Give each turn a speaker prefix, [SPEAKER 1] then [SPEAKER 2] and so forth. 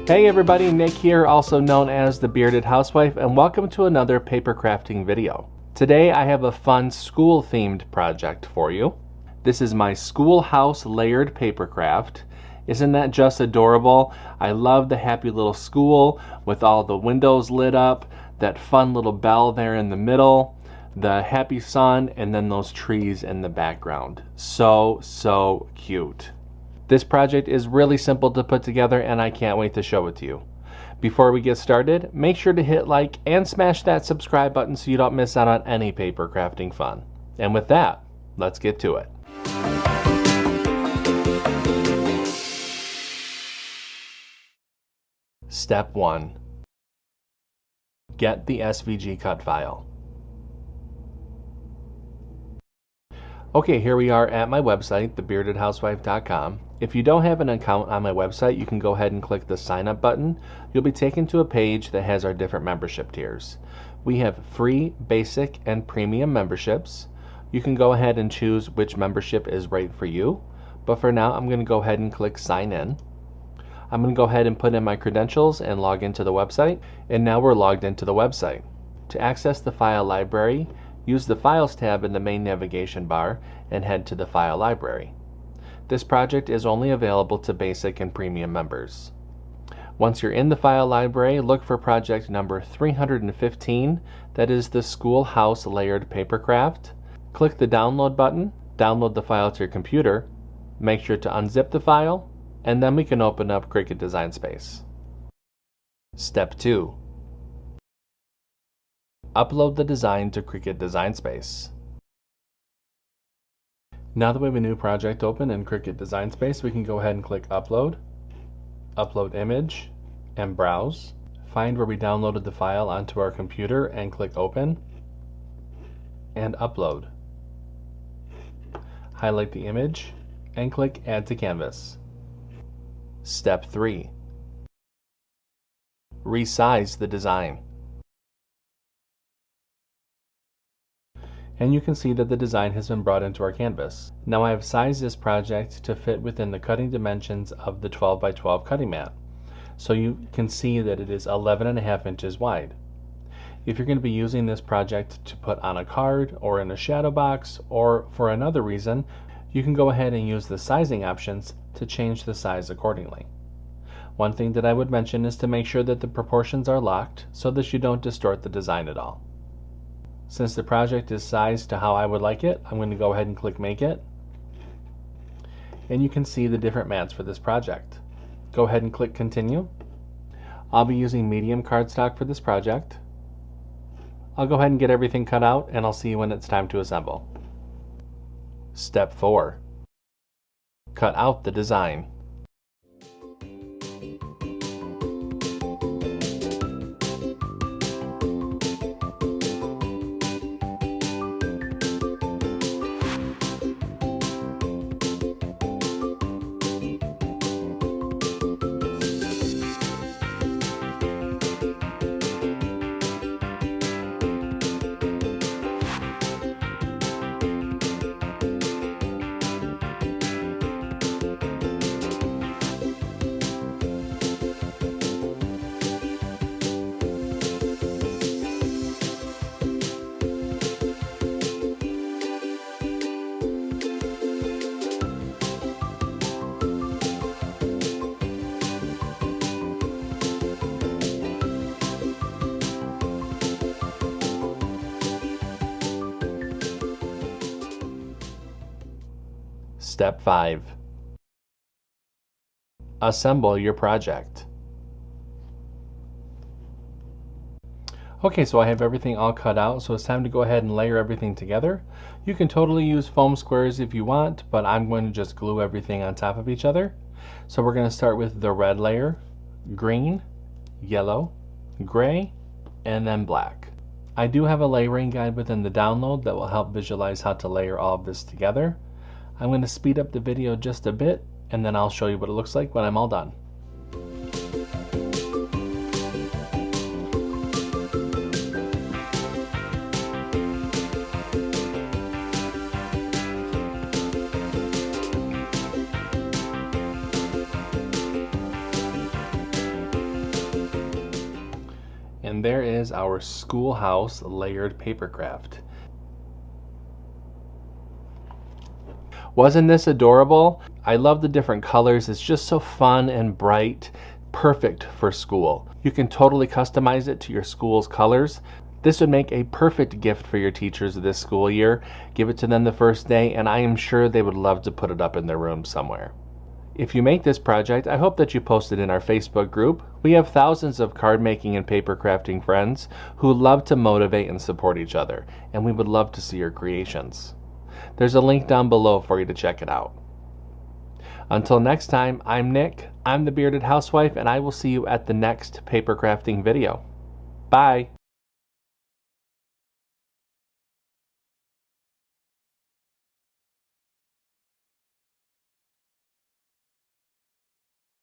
[SPEAKER 1] Hey everybody, Nick here, also known as the Bearded Housewife, and welcome to another paper crafting video. Today I have a fun school themed project for you. This is my Schoolhouse layered paper craft. Isn't that just adorable? I love the happy little school with all the windows lit up, that fun little bell there in the middle, the happy sun, and then those trees in the background. So cute. This project is really simple to put together and I can't wait to show it to you. Before we get started, make sure to hit like and smash that subscribe button so you don't miss out on any paper crafting fun. And with that, let's get to it. Step 1. Get the SVG Cut File. Okay, here we are at my website, thebeardedhousewife.com. If you don't have an account on my website, you can go ahead and click the sign up button. You'll be taken to a page that has our different membership tiers. We have free, basic, and premium memberships. You can go ahead and choose which membership is right for you. But for now, I'm going to go ahead and click sign in. I'm going to go ahead and put in my credentials and log into the website. And now we're logged into the website. To access the file library, use the Files tab in the main navigation bar and head to the File Library. This project is only available to basic and premium members. Once you're in the File Library, look for project number 315, that is the Schoolhouse Layered Paper Craft. Click the Download button, download the file to your computer, make sure to unzip the file, and then we can open up Cricut Design Space. Step 2. Upload the design to Cricut Design Space. Now that we have a new project open in Cricut Design Space, we can go ahead and click Upload, Upload Image, and Browse. Find where we downloaded the file onto our computer and click Open, and Upload. Highlight the image and click Add to Canvas. Step 3. Resize the design. And you can see that the design has been brought into our canvas. Now I have sized this project to fit within the cutting dimensions of the 12 by 12 cutting mat. So you can see that it is 11.5 inches wide. If you're going to be using this project to put on a card or in a shadow box or for another reason, you can go ahead and use the sizing options to change the size accordingly. One thing that I would mention is to make sure that the proportions are locked so that you don't distort the design at all. Since the project is sized to how I would like it, I'm going to go ahead and click Make It. And you can see the different mats for this project. Go ahead and click Continue. I'll be using medium cardstock for this project. I'll go ahead and get everything cut out and I'll see you when it's time to assemble. Step 4. Cut out the design. Step 5. Assemble your project. Okay, so I have everything all cut out, so it's time to go ahead and layer everything together. You can totally use foam squares if you want, but I'm going to just glue everything on top of each other. So we're going to start with the red layer, green, yellow, gray, and then black. I do have a layering guide within the download that will help visualize how to layer all of this together. I'm going to speed up the video just a bit and then I'll show you what it looks like when I'm all done. And there is our Schoolhouse layered paper craft. Wasn't this adorable? I love the different colors. It's just so fun and bright, perfect for school. You can totally customize it to your school's colors. This would make a perfect gift for your teachers this school year. Give it to them the first day, and I am sure they would love to put it up in their room somewhere. If you make this project, I hope that you post it in our Facebook group. We have thousands of card making and paper crafting friends who love to motivate and support each other, and we would love to see your creations. There's a link down below for you to check it out. Until next time, I'm Nick, I'm the Bearded Housewife, and I will see you at the next paper crafting video. Bye!